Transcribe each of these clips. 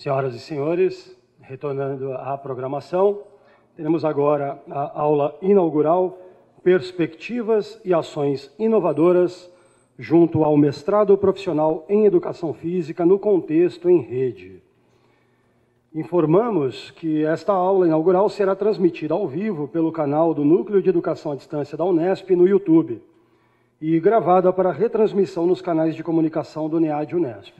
Senhoras e senhores, retornando à programação, teremos agora a aula inaugural Perspectivas e Ações Inovadoras junto ao mestrado profissional em Educação Física no contexto em rede. Informamos que esta aula inaugural será transmitida ao vivo pelo canal do Núcleo de Educação à Distância da Unesp no YouTube e gravada para retransmissão nos canais de comunicação do NEAD Unesp.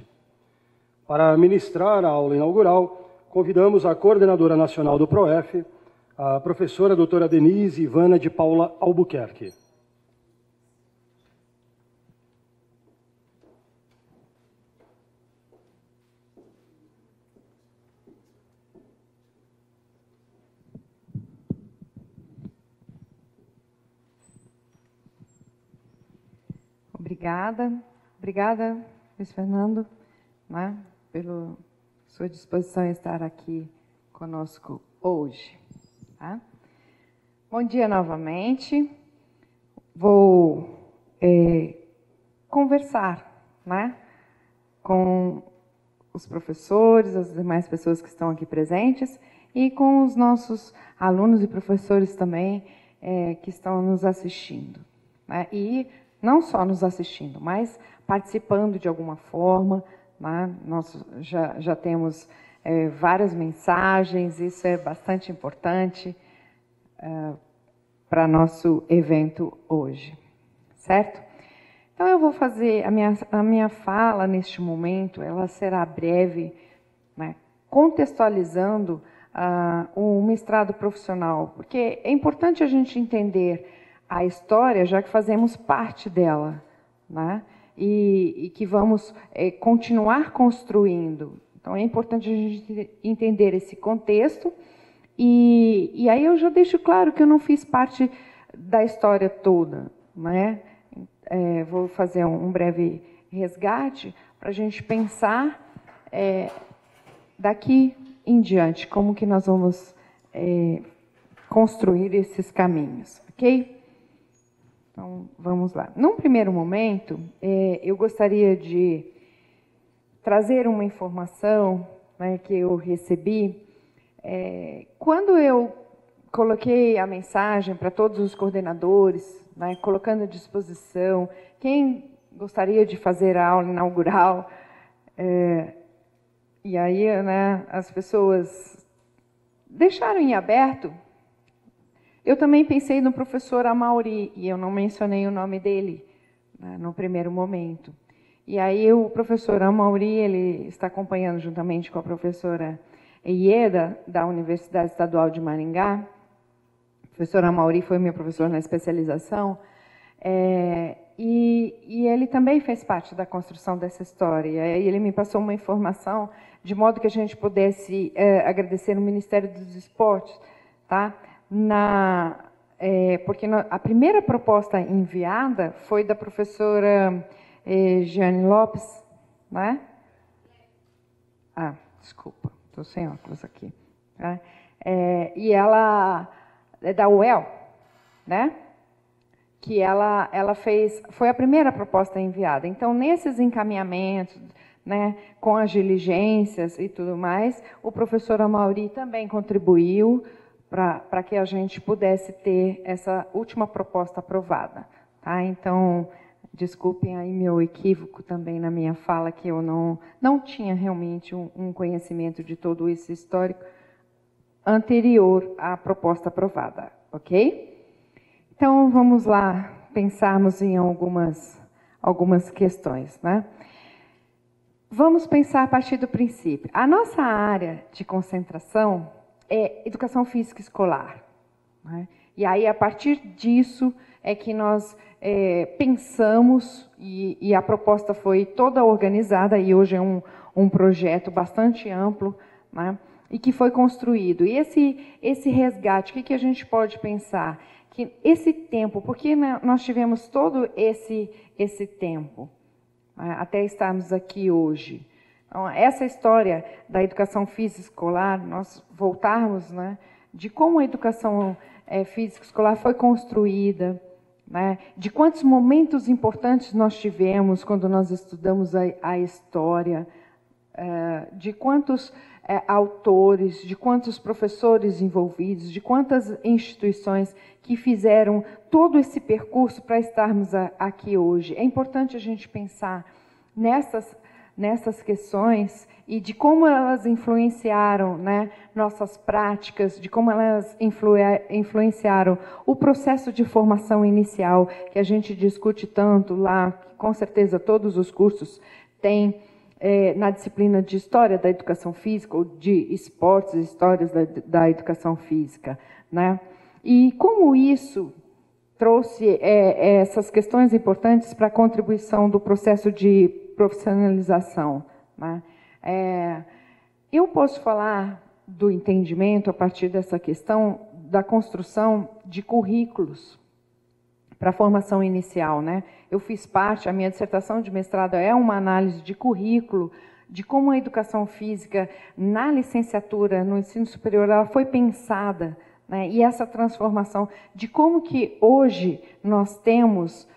Para ministrar a aula inaugural, convidamos a coordenadora nacional do PROEF, a professora doutora Denise Ivana de Paula Albuquerque. Obrigada, Luiz Fernando, né, pela sua disposição em estar aqui conosco hoje. Tá? Bom dia novamente. Vou conversar, né, com os professores, as demais pessoas que estão aqui presentes e com os nossos alunos e professores também que estão nos assistindo, né, e não só nos assistindo, mas participando de alguma forma, né? Nós já temos várias mensagens, isso é bastante importante para nosso evento hoje, certo? Então, eu vou fazer a minha fala neste momento, ela será breve, né? Contextualizando o mestrado profissional, porque é importante a gente entender a história, já que fazemos parte dela, né? E que vamos continuar construindo. Então, é importante a gente entender esse contexto. E aí eu já deixo claro que eu não fiz parte da história toda, né? Vou fazer um breve resgate para a gente pensar daqui em diante como que nós vamos construir esses caminhos, ok? Então, vamos lá. Num primeiro momento, eu gostaria de trazer uma informação, né, que eu recebi. Quando eu coloquei a mensagem para todos os coordenadores, né, colocando à disposição, quem gostaria de fazer a aula inaugural, e aí, né, as pessoas deixaram em aberto. Eu também pensei no professor Amauri, e eu não mencionei o nome dele, né, no primeiro momento. E aí o professor Amauri, ele está acompanhando juntamente com a professora Ieda, da Universidade Estadual de Maringá. O professor Amauri foi meu professor na especialização, e ele também fez parte da construção dessa história. E aí ele me passou uma informação, de modo que a gente pudesse agradecer no Ministério dos Esportes, tá? Porque a primeira proposta enviada foi da professora Jeane Lopes, né? Desculpa, estou sem óculos aqui. Tá? E ela é da UEL, né? Que ela fez, foi a primeira proposta enviada. Então, nesses encaminhamentos, né, com as diligências e tudo mais, o professor Amauri também contribuiu para que a gente pudesse ter essa última proposta aprovada. Tá? Então, desculpem aí meu equívoco também na minha fala, que eu não tinha realmente um conhecimento de todo esse histórico anterior à proposta aprovada, ok? Então, vamos lá pensarmos em algumas questões, né? Vamos pensar a partir do princípio. A nossa área de concentração é educação física escolar, né? E aí, a partir disso, é que nós pensamos, e a proposta foi toda organizada, e hoje é um projeto bastante amplo, né? E que foi construído. E esse resgate, o que a gente pode pensar? Que esse tempo, porque nós tivemos todo esse tempo, né, até estarmos aqui hoje. Então, essa história da educação física escolar, nós voltarmos, né, de como a educação física escolar foi construída, né, de quantos momentos importantes nós tivemos quando nós estudamos a história, de quantos autores, de quantos professores envolvidos, de quantas instituições que fizeram todo esse percurso para estarmos aqui hoje. É importante a gente pensar nessas questões e de como elas influenciaram, né, nossas práticas, de como elas influenciaram o processo de formação inicial, que a gente discute tanto lá, que com certeza todos os cursos têm, na disciplina de História da Educação Física, ou de Esportes e Histórias da Educação Física, né? E como isso trouxe essas questões importantes para a contribuição do processo de profissionalização, né? Eu posso falar do entendimento, a partir dessa questão, da construção de currículos para a formação inicial, né? Eu fiz parte, a minha dissertação de mestrado é uma análise de currículo, de como a educação física na licenciatura, no ensino superior, ela foi pensada, né? E essa transformação de como que hoje nós temos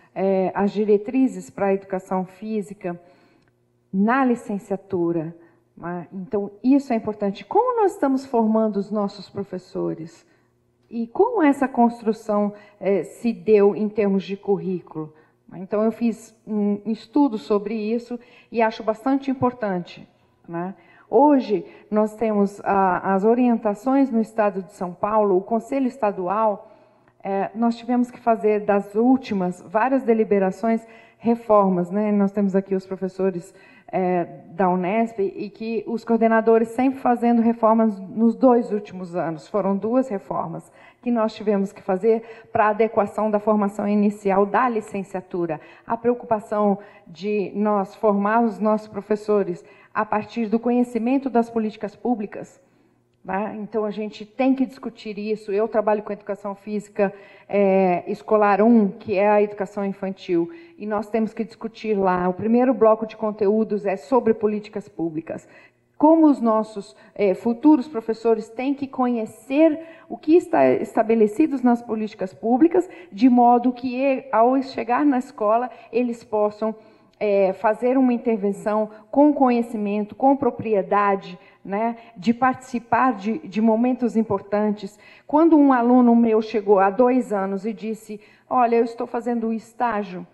as diretrizes para a educação física na licenciatura, né? Então, isso é importante. Como nós estamos formando os nossos professores? E como essa construção se deu em termos de currículo? Então, eu fiz um estudo sobre isso e acho bastante importante, né? Hoje, nós temos as orientações no Estado de São Paulo, o Conselho Estadual, nós tivemos que fazer das últimas várias deliberações, reformas, né? Nós temos aqui os professores da Unesp e que os coordenadores sempre fazendo reformas nos 2 últimos anos. Foram 2 reformas que nós tivemos que fazer para a adequação da formação inicial da licenciatura. A preocupação de nós formarmos os nossos professores a partir do conhecimento das políticas públicas, né? Então, a gente tem que discutir isso. Eu trabalho com educação física escolar 1, que é a educação infantil, e nós temos que discutir lá. O primeiro bloco de conteúdos é sobre políticas públicas. Como os nossos futuros professores têm que conhecer o que está estabelecido nas políticas públicas, de modo que, ao chegar na escola, eles possam fazer uma intervenção com conhecimento, com propriedade, né, de participar de momentos importantes. Quando um aluno meu chegou há 2 anos e disse, olha, eu estou fazendo um estágio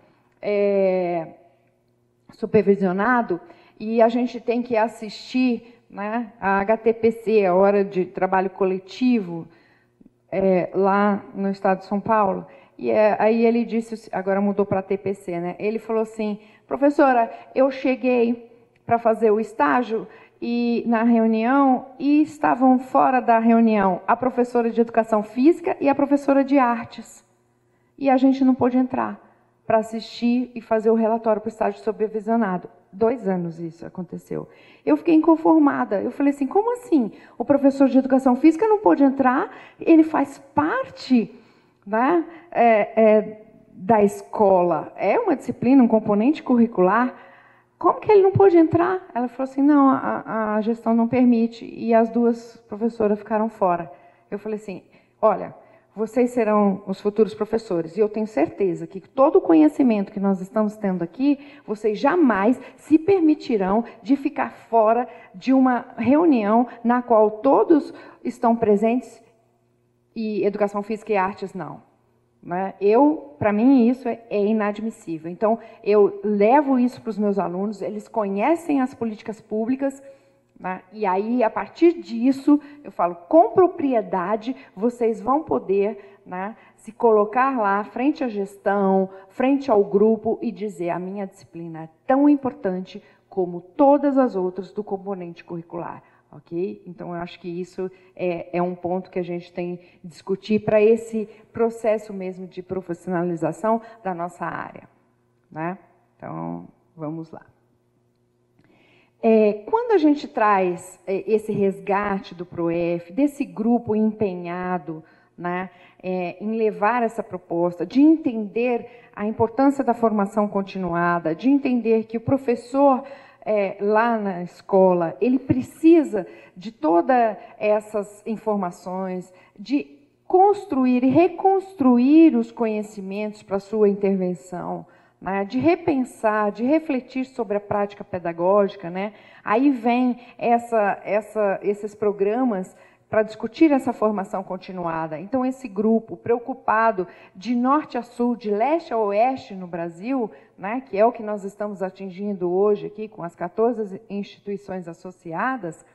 supervisionado e a gente tem que assistir, né, a HTPC, a Hora de Trabalho Coletivo, lá no estado de São Paulo. E aí ele disse, agora mudou para a TPC, né? Ele falou assim, professora, eu cheguei para fazer o estágio na reunião e estavam fora da reunião a professora de educação física e a professora de artes. E a gente não pôde entrar para assistir e fazer o relatório para o estágio supervisionado. 2 anos isso aconteceu. Eu fiquei inconformada. Eu falei assim, como assim? O professor de educação física não pôde entrar? Ele faz parte, né, da escola. É uma disciplina, um componente curricular. Como que ele não pôde entrar? Ela falou assim, não, a gestão não permite. E as 2 professoras ficaram fora. Eu falei assim, olha, vocês serão os futuros professores. E eu tenho certeza que todo o conhecimento que nós estamos tendo aqui, vocês jamais se permitirão de ficar fora de uma reunião na qual todos estão presentes e educação física e artes não. Né? Para mim, isso é inadmissível. Então, eu levo isso para os meus alunos, eles conhecem as políticas públicas, né? E aí, a partir disso, eu falo, com propriedade, vocês vão poder, né, se colocar lá, frente à gestão, frente ao grupo, e dizer, a minha disciplina é tão importante como todas as outras do componente curricular. Ok? Então, eu acho que isso é um ponto que a gente tem que discutir para esse processo mesmo de profissionalização da nossa área. Né? Então, vamos lá. Quando a gente traz esse resgate do PROEF, desse grupo empenhado, né, em levar essa proposta, de entender a importância da formação continuada, de entender que o professor lá na escola, ele precisa de todas essas informações, de construir e reconstruir os conhecimentos para a sua intervenção, né, de repensar, de refletir sobre a prática pedagógica, né? Aí vem esses programas para discutir essa formação continuada. Então, esse grupo preocupado de norte a sul, de leste a oeste no Brasil, né, que é o que nós estamos atingindo hoje aqui com as 14 instituições associadas,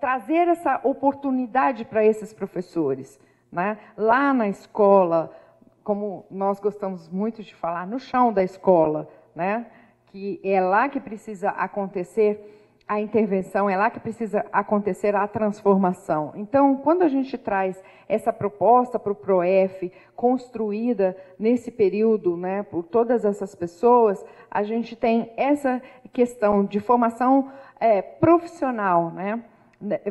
trazer essa oportunidade para esses professores, né, lá na escola, como nós gostamos muito de falar, no chão da escola, né, que é lá que precisa acontecer a intervenção, é lá que precisa acontecer a transformação. Então, quando a gente traz essa proposta para o PROEF, construída nesse período, né, por todas essas pessoas, a gente tem essa questão de formação profissional, né,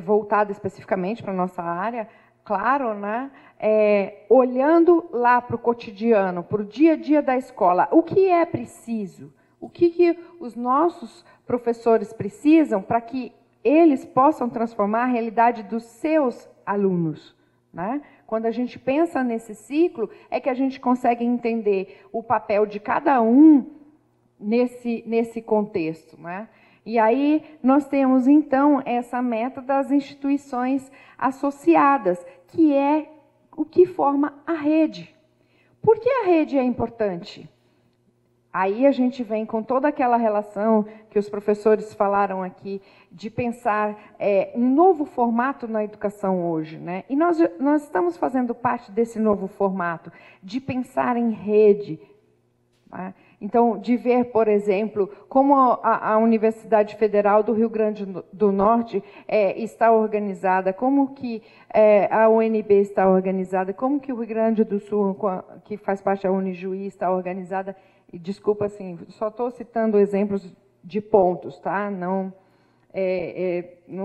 voltada especificamente para a nossa área, claro, né, olhando lá para o cotidiano, para o dia a dia da escola, o que é preciso, o que os nossos professores precisam para que eles possam transformar a realidade dos seus alunos, né? Quando a gente pensa nesse ciclo, é que a gente consegue entender o papel de cada um nesse contexto, né? E aí nós temos, então, essa meta das instituições associadas, que é o que forma a rede. Por que a rede é importante? Aí a gente vem com toda aquela relação que os professores falaram aqui, de pensar um novo formato na educação hoje, né? E nós estamos fazendo parte desse novo formato, de pensar em rede, né? Então, de ver, por exemplo, como a Universidade Federal do Rio Grande do Norte está organizada, como que a UNB está organizada, como que o Rio Grande do Sul, que faz parte da Unijuí, está organizada. E, desculpa, assim, só estou citando exemplos de pontos, tá? Não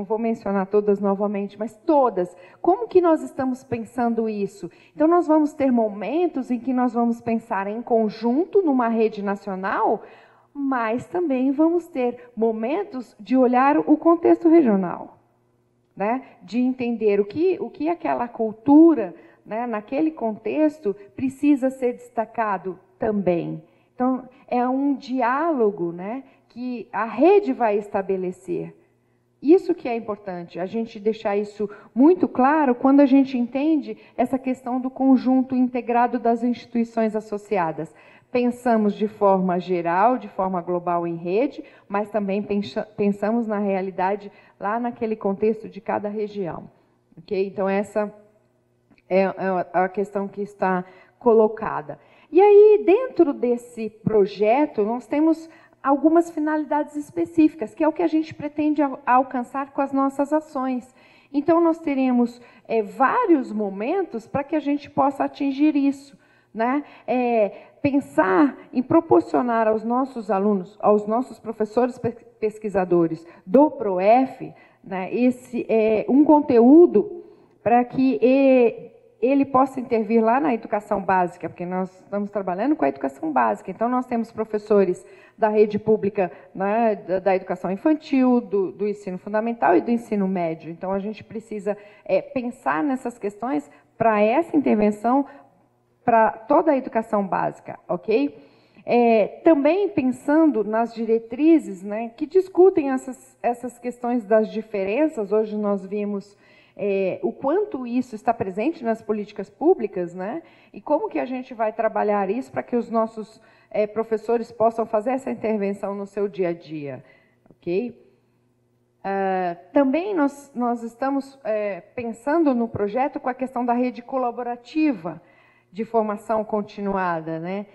vou mencionar todas novamente, mas todas. Como que nós estamos pensando isso? Então, nós vamos ter momentos em que nós vamos pensar em conjunto, numa rede nacional, mas também vamos ter momentos de olhar o contexto regional, né? De entender o que aquela cultura, né, naquele contexto, precisa ser destacado também. Então, é um diálogo, né, que a rede vai estabelecer. Isso que é importante, a gente deixar isso muito claro quando a gente entende essa questão do conjunto integrado das instituições associadas. Pensamos de forma geral, de forma global em rede, mas também pensamos na realidade lá naquele contexto de cada região. Okay? Então, essa é a questão que está colocada. E aí, dentro desse projeto, nós temos algumas finalidades específicas, que é o que a gente pretende alcançar com as nossas ações. Então, nós teremos vários momentos para que a gente possa atingir isso, né? Pensar em proporcionar aos nossos alunos, aos nossos professores pesquisadores do PROEF, né, um conteúdo para que ele possa intervir lá na educação básica, porque nós estamos trabalhando com a educação básica. Então, nós temos professores da rede pública, né, da educação infantil, do ensino fundamental e do ensino médio. Então, a gente precisa pensar nessas questões para essa intervenção para toda a educação básica, ok? Também pensando nas diretrizes, né, que discutem essas questões das diferenças. Hoje nós vimos o quanto isso está presente nas políticas públicas, né? E como que a gente vai trabalhar isso para que os nossos professores possam fazer essa intervenção no seu dia a dia, ok? Também nós estamos pensando no projeto com a questão da rede colaborativa de formação continuada, né?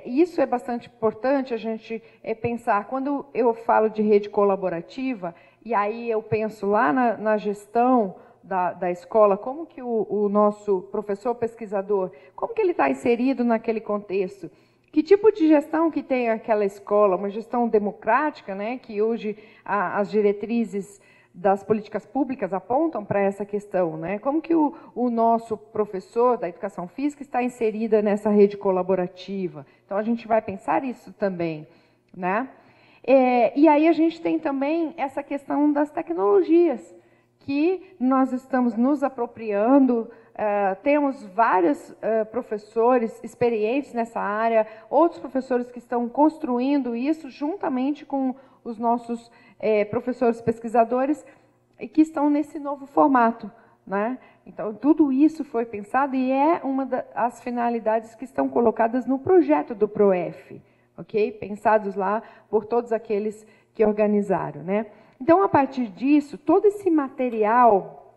Isso é bastante importante a gente pensar. Quando eu falo de rede colaborativa, e aí eu penso lá na gestão da escola, como que o nosso professor pesquisador, como que ele está inserido naquele contexto? Que tipo de gestão que tem aquela escola? Uma gestão democrática, né, que hoje as diretrizes das políticas públicas apontam para essa questão, né? Como que o nosso professor da educação física está inserida nessa rede colaborativa? Então, a gente vai pensar isso também, né? E aí a gente tem também essa questão das tecnologias, que nós estamos nos apropriando temos vários professores experientes nessa área, outros professores que estão construindo isso juntamente com os nossos professores pesquisadores e que estão nesse novo formato, né? Então, tudo isso foi pensado e é uma das finalidades que estão colocadas no projeto do PROEF, ok? Pensados lá por todos aqueles que organizaram, né? Então, a partir disso, todo esse material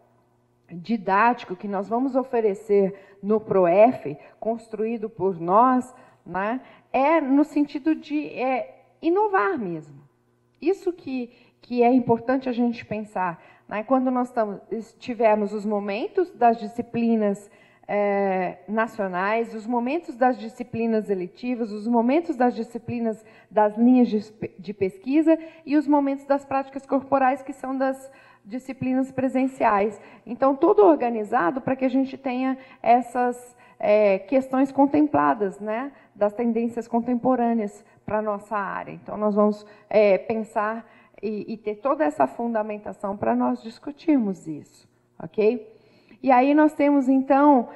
didático que nós vamos oferecer no PROEF, construído por nós, né, é no sentido de inovar mesmo. Isso que é importante a gente pensar, né? Quando nós tivermos os momentos das disciplinas nacionais, os momentos das disciplinas eletivas, os momentos das disciplinas das linhas de pesquisa e os momentos das práticas corporais, que são das disciplinas presenciais. Então, tudo organizado para que a gente tenha essas questões contempladas, né, das tendências contemporâneas para a nossa área. Então, nós vamos pensar e ter toda essa fundamentação para nós discutirmos isso, ok? E aí nós temos, então,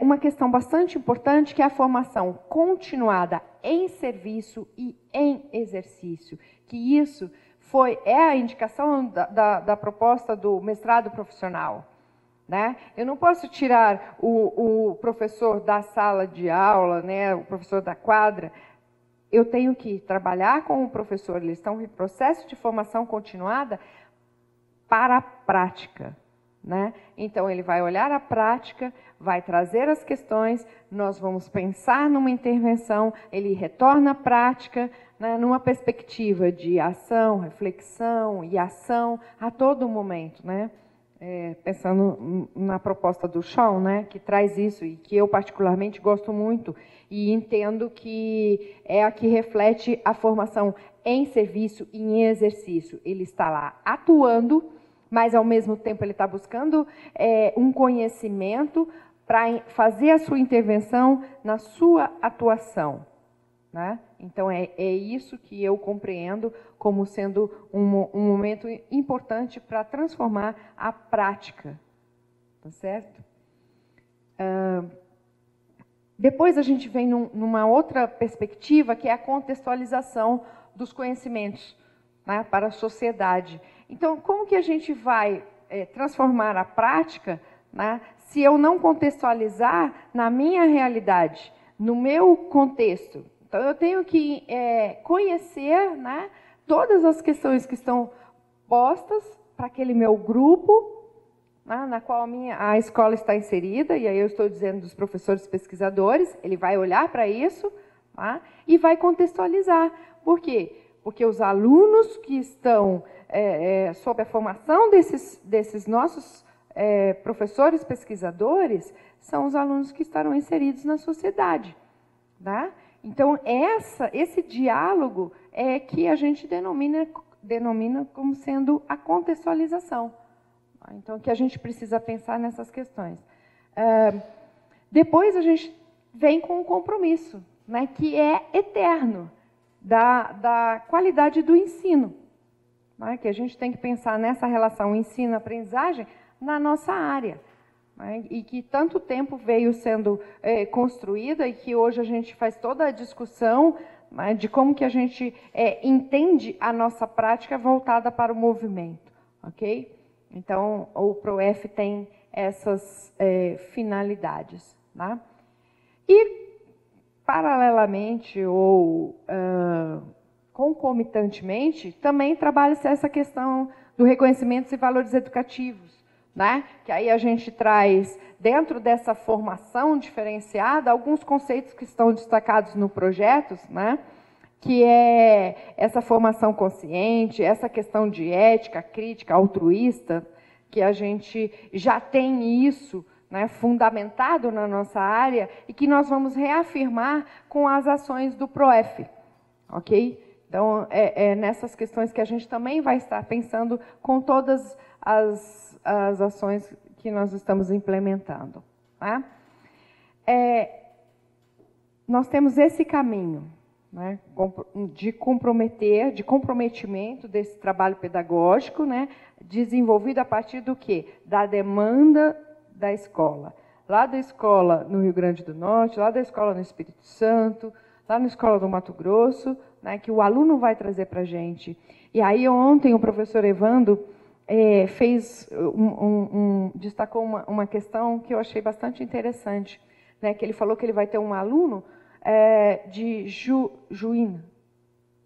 uma questão bastante importante, que é a formação continuada em serviço e em exercício, que isso é a indicação da proposta do mestrado profissional, né? Eu não posso tirar o professor da sala de aula, né, o professor da quadra. Eu tenho que trabalhar com o professor, eles estão em processo de formação continuada para a prática, né? Então, ele vai olhar a prática, vai trazer as questões, nós vamos pensar numa intervenção, ele retorna à prática, né, numa perspectiva de ação, reflexão e ação a todo momento, né? Pensando na proposta do Sean, né, que traz isso e que eu particularmente gosto muito e entendo que é a que reflete a formação em serviço e em exercício. Ele está lá atuando, mas ao mesmo tempo ele está buscando um conhecimento para fazer a sua intervenção na sua atuação, né? Então, é isso que eu compreendo como sendo um momento importante para transformar a prática, tá certo? Depois a gente vem numa outra perspectiva, que é a contextualização dos conhecimentos, né, para a sociedade. Então, como que a gente vai transformar a prática, né, se eu não contextualizar na minha realidade, no meu contexto? Então, eu tenho que conhecer, né, todas as questões que estão postas para aquele meu grupo, né, na qual a escola está inserida, e aí eu estou dizendo dos professores pesquisadores, ele vai olhar para isso, tá, e vai contextualizar. Por quê? Porque os alunos que estão sob a formação desses nossos professores pesquisadores são os alunos que estarão inseridos na sociedade, tá? Então, esse diálogo é que a gente denomina como sendo a contextualização. Então, que a gente precisa pensar nessas questões. Depois, a gente vem com o compromisso, né, que é eterno, da qualidade do ensino, né, que a gente tem que pensar nessa relação ensino-aprendizagem na nossa área, né, e que tanto tempo veio sendo construída e que hoje a gente faz toda a discussão, né, de como que a gente entende a nossa prática voltada para o movimento, ok? Então, o PROEF tem essas finalidades, né? E, paralelamente ou concomitantemente, também trabalha-se essa questão do reconhecimento e valores educativos, né? Que aí a gente traz, dentro dessa formação diferenciada, alguns conceitos que estão destacados no projeto, né? Que é essa formação consciente, essa questão de ética, crítica, altruísta, que a gente já tem isso, né, fundamentado na nossa área e que nós vamos reafirmar com as ações do PROEF, ok? Então, é nessas questões que a gente também vai estar pensando com todas as ações que nós estamos implementando, tá? Nós temos esse caminho, né, de comprometimento desse trabalho pedagógico, né, desenvolvido a partir do quê? Da demanda da escola, lá da escola no Rio Grande do Norte, lá da escola no Espírito Santo, lá na escola do Mato Grosso, né, que o aluno vai trazer para a gente. E aí ontem o professor Evando destacou uma questão que eu achei bastante interessante, né, que ele falou que ele vai ter um aluno de Juína,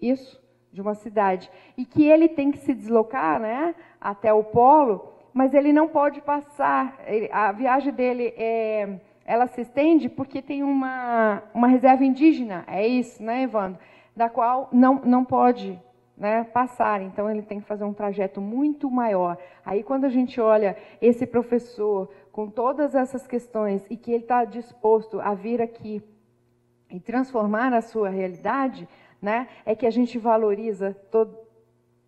isso, de uma cidade, e que ele tem que se deslocar, né, até o polo, mas ele não pode passar, a viagem dele ela se estende porque tem uma reserva indígena, é isso, né, Evandro? Da qual não pode, né, passar, então ele tem que fazer um trajeto muito maior. Aí quando a gente olha esse professor com todas essas questões e que ele está disposto a vir aqui e transformar a sua realidade, né, é que a gente valoriza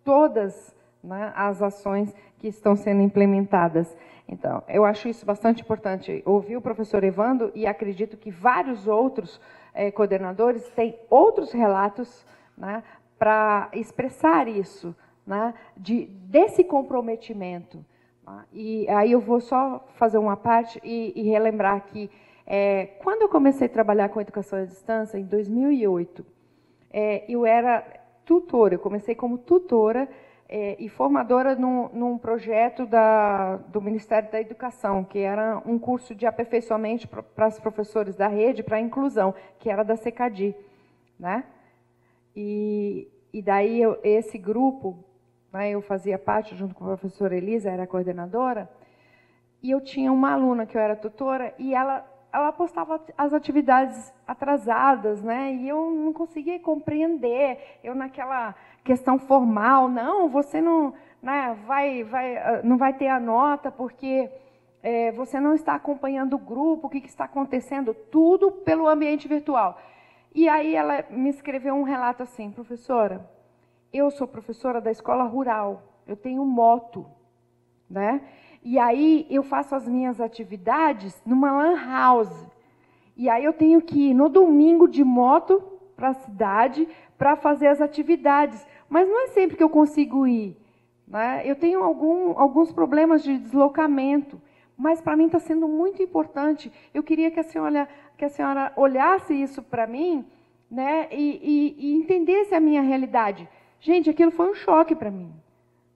todas, né, as ações que estão sendo implementadas. Então, eu acho isso bastante importante. Ouvi o professor Evando e acredito que vários outros coordenadores têm outros relatos, né, para expressar isso, né, desse comprometimento. E aí eu vou só fazer uma parte e relembrar que, quando eu comecei a trabalhar com educação à distância, em 2008, eu era tutora, eu comecei como tutora e formadora num projeto do Ministério da Educação, que era um curso de aperfeiçoamento para os professores da rede, para a inclusão, que era da CECADI, né? E daí esse grupo, né, eu fazia parte, junto com a professora Elisa, era a coordenadora, e eu tinha uma aluna que eu era tutora, e ela postava as atividades atrasadas, né? E eu não conseguia compreender. Eu naquela questão formal, não, você não, né, não vai ter a nota porque você não está acompanhando o grupo, o que está acontecendo, tudo pelo ambiente virtual. E aí ela me escreveu um relato assim: professora, eu sou professora da escola rural, eu tenho moto, né? E aí eu faço as minhas atividades numa lan house. E aí eu tenho que ir no domingo de moto para a cidade para fazer as atividades. Mas não é sempre que eu consigo ir, né? Eu tenho alguns problemas de deslocamento. Mas para mim está sendo muito importante. Eu queria que a senhora olhasse isso para mim, né, e entendesse a minha realidade. Gente, aquilo foi um choque para mim.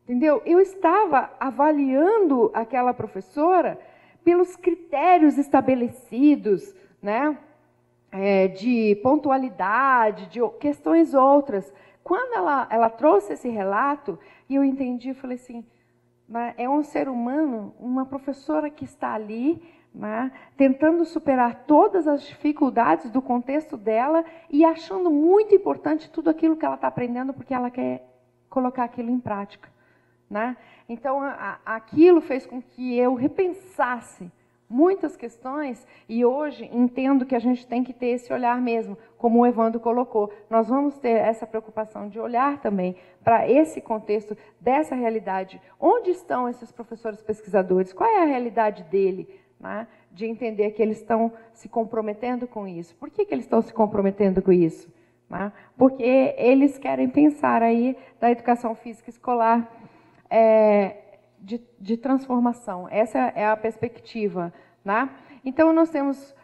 Entendeu? Eu estava avaliando aquela professora pelos critérios estabelecidos, né, de pontualidade, de questões outras. Quando ela trouxe esse relato, e eu entendi, falei assim, é um ser humano, uma professora que está ali, né, tentando superar todas as dificuldades do contexto dela e achando muito importante tudo aquilo que ela está aprendendo, porque ela quer colocar aquilo em prática. Né? Então, aquilo fez com que eu repensasse muitas questões e hoje entendo que a gente tem que ter esse olhar mesmo, como o Evandro colocou. Nós vamos ter essa preocupação de olhar também para esse contexto dessa realidade. Onde estão esses professores pesquisadores? Qual é a realidade dele? Né? De entender que eles estão se comprometendo com isso. Por que eles estão se comprometendo com isso? Né? Porque eles querem pensar aí da educação física escolar de transformação. Essa é a perspectiva. Né? Então, nós temos,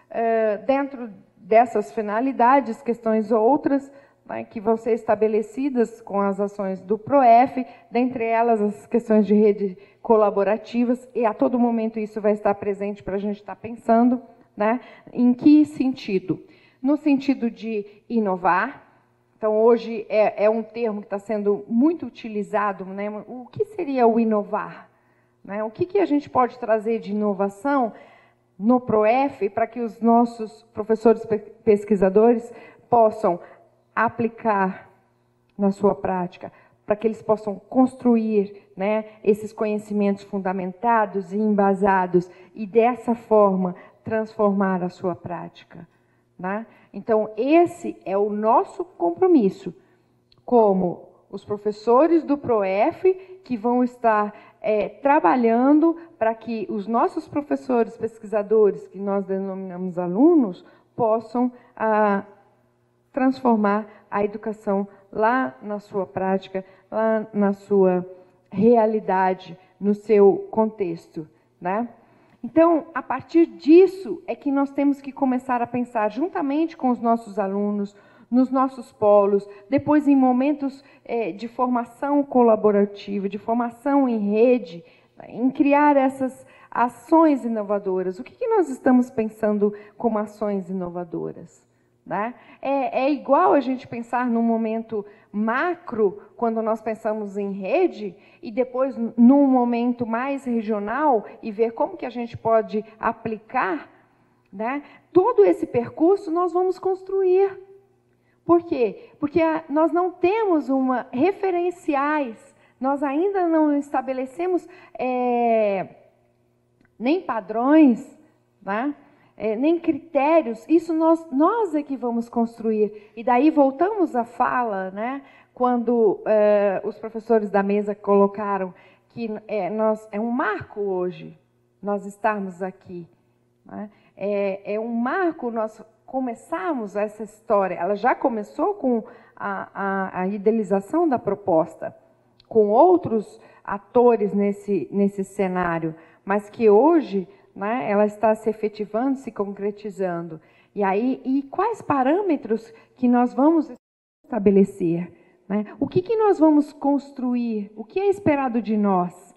dentro dessas finalidades, questões outras, né, que vão ser estabelecidas com as ações do PROEF, dentre elas as questões de rede colaborativas, e a todo momento isso vai estar presente para a gente estar pensando, né, em que sentido? No sentido de inovar. Então, hoje é um termo que está sendo muito utilizado, né? O que seria o inovar? Né? O que a gente pode trazer de inovação no PROEF para que os nossos professores pesquisadores possam aplicar na sua prática, para que eles possam construir, né, esses conhecimentos fundamentados e embasados e, dessa forma, transformar a sua prática. Né? Então, esse é o nosso compromisso, como os professores do PROEF, que vão estar trabalhando para que os nossos professores pesquisadores, que nós denominamos alunos, possam transformar a educação lá na sua prática, lá na sua realidade, no seu contexto. Né? Então, a partir disso é que nós temos que começar a pensar juntamente com os nossos alunos, nos nossos polos, depois em momentos de formação colaborativa, de formação em rede, em criar essas ações inovadoras. O que nós estamos pensando como ações inovadoras? Né? É igual a gente pensar num momento macro, quando nós pensamos em rede, e depois num momento mais regional, e ver como que a gente pode aplicar, né? Todo esse percurso nós vamos construir. Por quê? Porque nós não temos referenciais, nós ainda não estabelecemos nem padrões, né? Nem critérios, isso nós é que vamos construir. E daí voltamos à fala, né? Quando os professores da mesa colocaram que é um marco hoje nós estarmos aqui. Né? É um marco nós começarmos essa história. Ela já começou com a idealização da proposta, com outros atores nesse cenário, mas que hoje, né, ela está se efetivando, se concretizando. E quais parâmetros que nós vamos estabelecer? Né? O que nós vamos construir? O que é esperado de nós?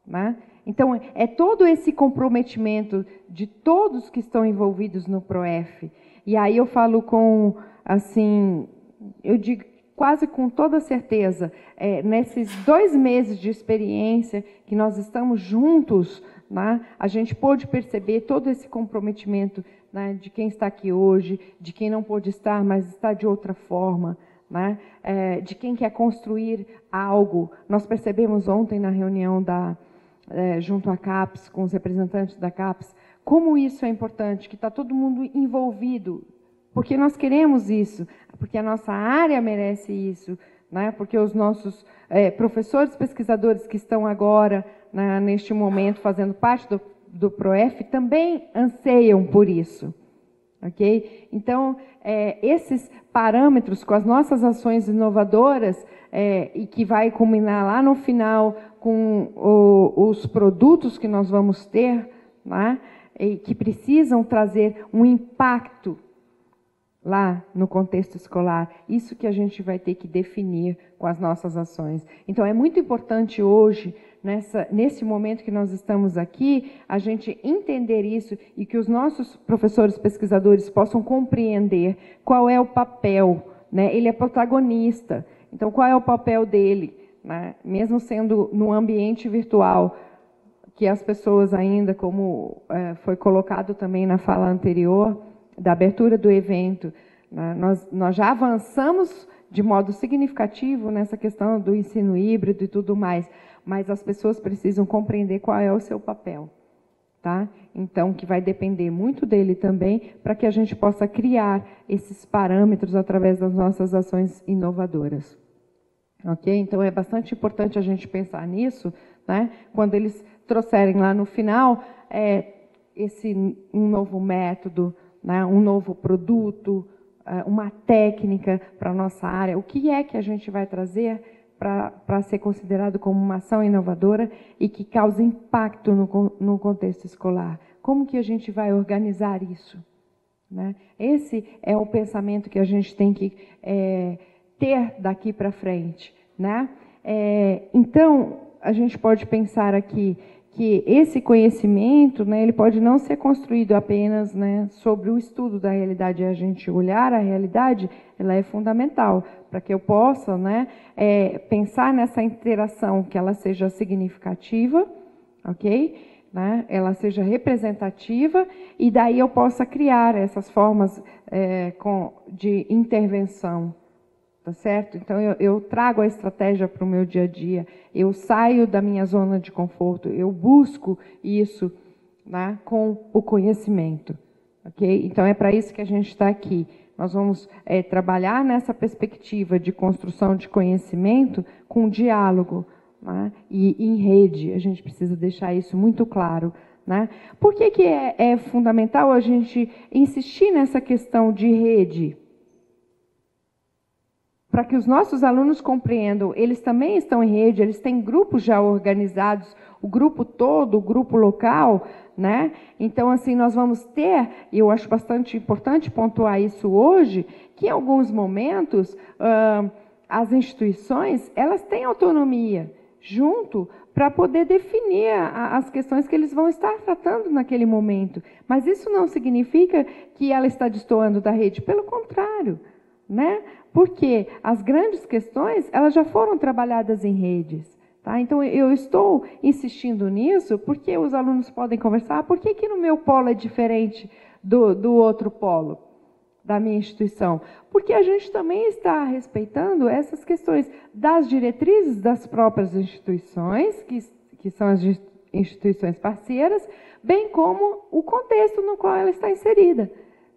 Né? Então, é todo esse comprometimento de todos que estão envolvidos no PROEF. E aí eu falo eu digo quase com toda certeza, nesses 2 meses de experiência que nós estamos juntos, né, a gente pôde perceber todo esse comprometimento, né, de quem está aqui hoje, de quem não pôde estar, mas está de outra forma, né, de quem quer construir algo. Nós percebemos ontem na reunião junto à CAPES, com os representantes da CAPES, como isso é importante, que está todo mundo envolvido, porque nós queremos isso, porque a nossa área merece isso, né? Porque os nossos professores pesquisadores que estão agora, né, neste momento, fazendo parte do PROEF, também anseiam por isso. Okay? Então, esses parâmetros com as nossas ações inovadoras, e que vai culminar lá no final com os produtos que nós vamos ter, né, e que precisam trazer um impacto lá no contexto escolar. Isso que a gente vai ter que definir com as nossas ações. Então, é muito importante hoje, nesse momento que nós estamos aqui, a gente entender isso e que os nossos professores pesquisadores possam compreender qual é o papel, né? Ele é protagonista. Então, qual é o papel dele? Né? Mesmo sendo no ambiente virtual, que as pessoas ainda, como foi colocado também na fala anterior, da abertura do evento, né? Nós já avançamos de modo significativo nessa questão do ensino híbrido e tudo mais, mas as pessoas precisam compreender qual é o seu papel. Tá? Então, que vai depender muito dele também, para que a gente possa criar esses parâmetros através das nossas ações inovadoras. Ok? Então, é bastante importante a gente pensar nisso, né? Quando eles trouxerem lá no final um novo método, né? Um novo produto, uma técnica para a nossa área. O que é que a gente vai trazer para ser considerado como uma ação inovadora e que cause impacto no contexto escolar? Como que a gente vai organizar isso? Né? Esse é o pensamento que a gente tem que ter daqui para frente. Né? Então, a gente pode pensar aqui que esse conhecimento, né, ele pode não ser construído apenas, né, sobre o estudo da realidade. A gente olhar a realidade, ela é fundamental para que eu possa, né, pensar nessa interação, que ela seja significativa, ok? Né, ela seja representativa, e daí eu possa criar essas formas de intervenção. Tá certo? Então, eu trago a estratégia para o meu dia a dia, eu saio da minha zona de conforto, eu busco isso, né, com o conhecimento. Okay? Então, é para isso que a gente está aqui. Nós vamos trabalhar nessa perspectiva de construção de conhecimento com diálogo, né, e em rede. A gente precisa deixar isso muito claro. Né? Por que é fundamental a gente insistir nessa questão de rede? para que os nossos alunos compreendam, eles também estão em rede, eles têm grupos já organizados, o grupo todo, o grupo local, né? Então, assim, nós vamos ter, e eu acho bastante importante pontuar isso hoje, que em alguns momentos as instituições, elas têm autonomia junto para poder definir as questões que eles vão estar tratando naquele momento. Mas isso não significa que ela está destoando da rede, pelo contrário, né? Porque as grandes questões, elas já foram trabalhadas em redes. Tá? Então, eu estou insistindo nisso porque os alunos podem conversar. Por que no meu polo é diferente do outro polo, da minha instituição? Porque a gente também está respeitando essas questões das diretrizes das próprias instituições, que são as instituições parceiras, bem como o contexto no qual ela está inserida.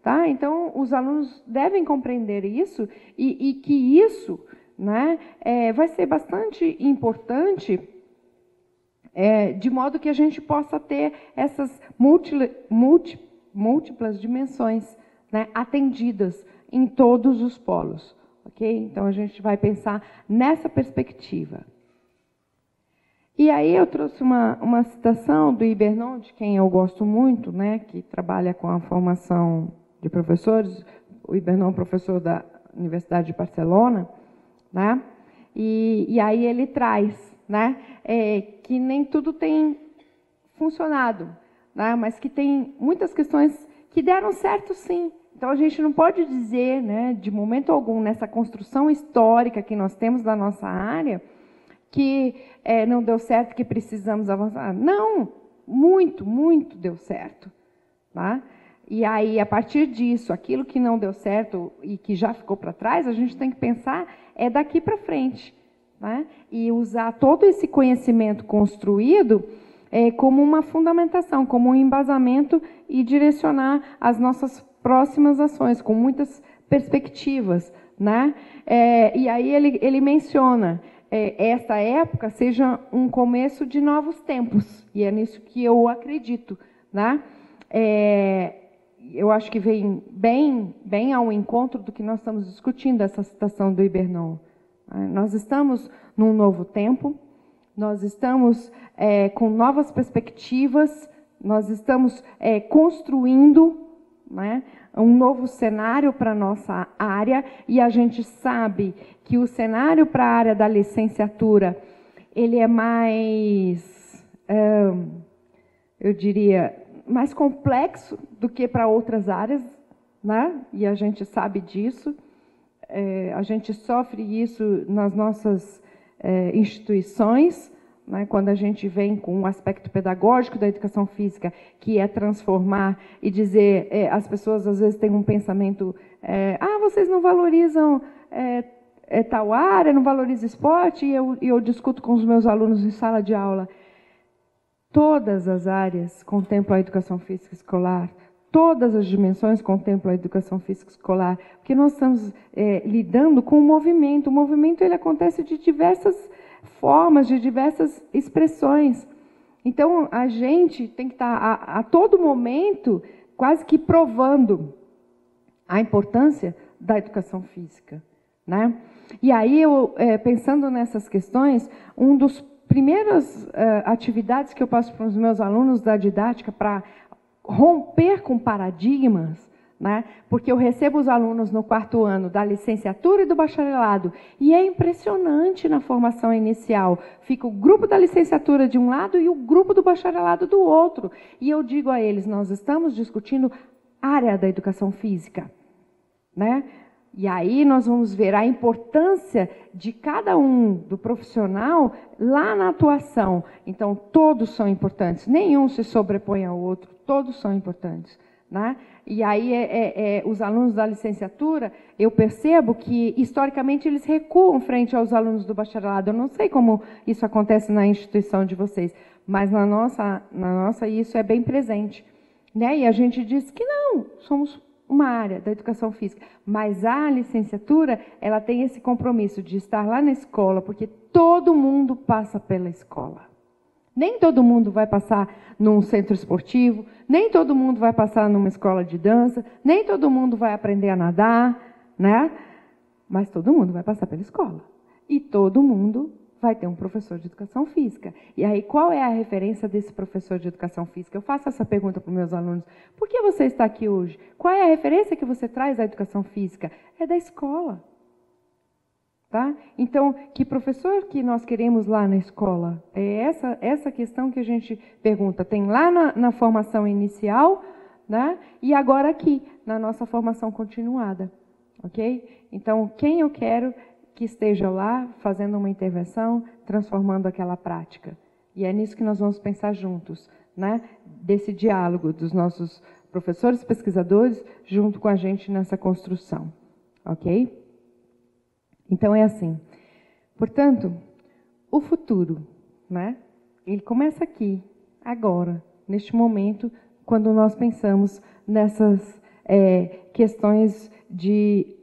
Tá? Então, os alunos devem compreender isso e que isso, né, vai ser bastante importante, de modo que a gente possa ter essas múltiplas dimensões, né, atendidas em todos os polos. Okay? Então, a gente vai pensar nessa perspectiva. E aí eu trouxe uma citação do Ibernon, de quem eu gosto muito, né, que trabalha com a formação de professores. O Ibernon é professor da Universidade de Barcelona, né? E aí ele traz, né, que nem tudo tem funcionado, né, mas que tem muitas questões que deram certo, sim. Então, a gente não pode dizer, né, de momento algum, nessa construção histórica que nós temos da nossa área, que não deu certo, que precisamos avançar. Não, muito deu certo. Tá? E aí, a partir disso, aquilo que não deu certo e que já ficou para trás, a gente tem que pensar daqui para frente. Né? E usar todo esse conhecimento construído como uma fundamentação, como um embasamento e direcionar as nossas próximas ações, com muitas perspectivas. Né? E aí ele menciona esta época seja um começo de novos tempos, e é nisso que eu acredito. Né? Eu acho que vem bem ao encontro do que nós estamos discutindo, essa citação do Ibernon. Nós estamos num novo tempo, nós estamos com novas perspectivas, nós estamos construindo, né, um novo cenário para a nossa área, e a gente sabe que o cenário para a área da licenciatura ele é mais, eu diria, mais complexo do que para outras áreas, né? E a gente sabe disso. A gente sofre isso nas nossas instituições, né? Quando a gente vem com um aspecto pedagógico da educação física, que é transformar e dizer, as pessoas às vezes têm um pensamento, vocês não valorizam tal área, não valorizam esporte, e eu discuto com os meus alunos em sala de aula. Todas as áreas contemplam a educação física escolar, todas as dimensões contemplam a educação física escolar, porque nós estamos lidando com o movimento. O movimento ele acontece de diversas formas, de diversas expressões. Então, a gente tem que estar a todo momento quase que provando a importância da educação física. Né? E aí, pensando nessas questões, um dos primeiras atividades que eu passo para os meus alunos da didática para romper com paradigmas, né? Porque eu recebo os alunos no 4º ano da licenciatura e do bacharelado, e é impressionante na formação inicial. Fica o grupo da licenciatura de um lado e o grupo do bacharelado do outro. E eu digo a eles, nós estamos discutindo área da educação física. Né? E aí nós vamos ver a importância de cada um do profissional lá na atuação. Então, todos são importantes, nenhum se sobrepõe ao outro, todos são importantes. Né? E aí, os alunos da licenciatura, eu percebo que, historicamente, eles recuam frente aos alunos do bacharelado. Eu não sei como isso acontece na instituição de vocês, mas na nossa isso é bem presente. Né? E a gente diz que não, somos uma área da educação física, mas a licenciatura ela tem esse compromisso de estar lá na escola, porque todo mundo passa pela escola. Nem todo mundo vai passar num centro esportivo, nem todo mundo vai passar numa escola de dança, nem todo mundo vai aprender a nadar, né? Mas todo mundo vai passar pela escola. E todo mundo vai ter um professor de educação física. E aí, qual é a referência desse professor de educação física? Eu faço essa pergunta para os meus alunos. Por que você está aqui hoje? Qual é a referência que você traz da educação física? É da escola. Tá? Então, que professor que nós queremos lá na escola? É essa questão que a gente pergunta. Tem lá na formação inicial, né? E agora aqui, na nossa formação continuada. Ok? Então, quem eu quero que esteja lá fazendo uma intervenção, transformando aquela prática. E é nisso que nós vamos pensar juntos, né? Desse diálogo dos nossos professores pesquisadores junto com a gente nessa construção. Ok? Então, é assim. Portanto, o futuro, né? Ele começa aqui, agora, neste momento, quando nós pensamos nessas questões de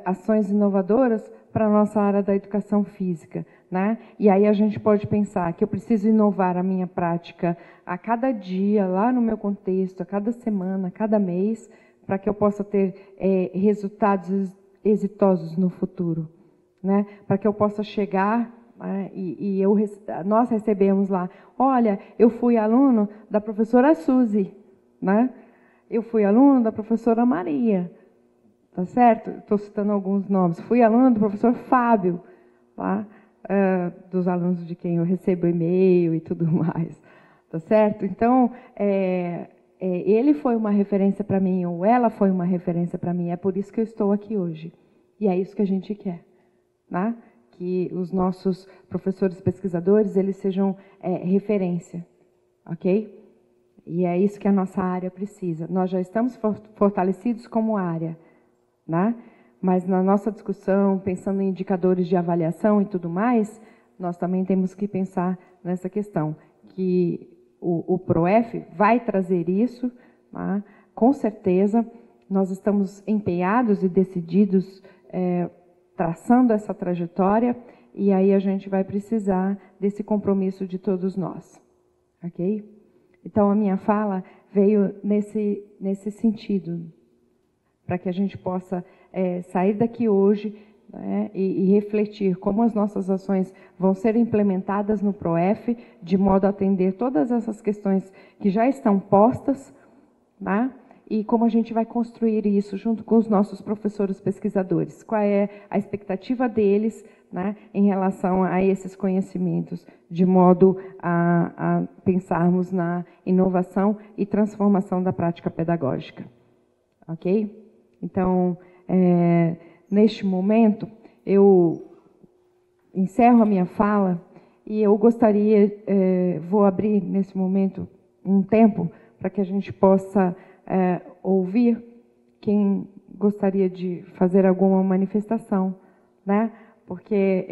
ações inovadoras para a nossa área da educação física, né? E aí a gente pode pensar que eu preciso inovar a minha prática a cada dia, lá no meu contexto, a cada semana, a cada mês, para que eu possa ter resultados exitosos no futuro, né? Para que eu possa chegar, né? Nós recebemos lá, olha, eu fui aluno da professora Suzy, né? Eu fui aluno da professora Maria. Tá certo? Estou citando alguns nomes. Fui aluna do professor Fábio, tá? Dos alunos de quem eu recebo e-mail e tudo mais. Tá certo? Então, ele foi uma referência para mim, ou ela foi uma referência para mim. É por isso que eu estou aqui hoje. E é isso que a gente quer. Tá? Que os nossos professores pesquisadores eles sejam referência. Ok? E é isso que a nossa área precisa. Nós já estamos fortalecidos como área. Né? Mas na nossa discussão, pensando em indicadores de avaliação e tudo mais, nós também temos que pensar nessa questão, que o PROEF vai trazer isso, tá? Com certeza, nós estamos empenhados e decididos, traçando essa trajetória, e aí a gente vai precisar desse compromisso de todos nós. Ok? Então, a minha fala veio nesse sentido, para que a gente possa sair daqui hoje, né, e refletir como as nossas ações vão ser implementadas no PROEF, de modo a atender todas essas questões que já estão postas, né, e como a gente vai construir isso junto com os nossos professores pesquisadores. Qual é a expectativa deles, né, em relação a esses conhecimentos, de modo a pensarmos na inovação e transformação da prática pedagógica. Ok? Então, neste momento, eu encerro a minha fala e eu gostaria, vou abrir nesse momento um tempo para que a gente possa ouvir quem gostaria de fazer alguma manifestação, né? Porque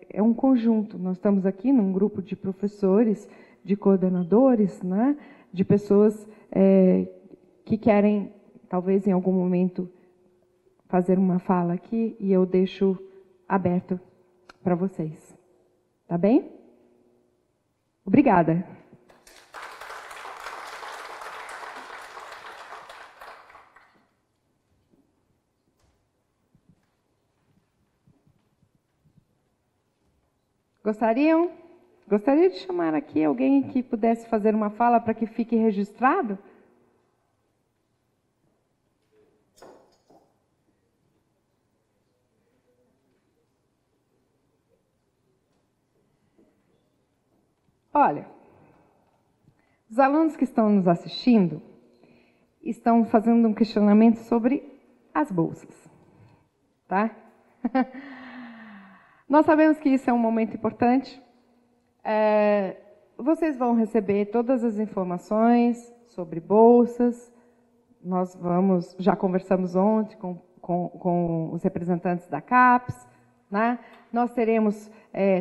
é um conjunto. Nós estamos aqui num grupo de professores, de coordenadores, né? De pessoas que querem talvez em algum momento fazer uma fala aqui e eu deixo aberto para vocês. Tá bem? Obrigada. Gostaria de chamar aqui alguém que pudesse fazer uma fala para que fique registrado? Olha, os alunos que estão nos assistindo estão fazendo um questionamento sobre as bolsas, tá? Nós sabemos que isso é um momento importante. Vocês vão receber todas as informações sobre bolsas. Nós já conversamos ontem com os representantes da CAPES, né? Nós teremos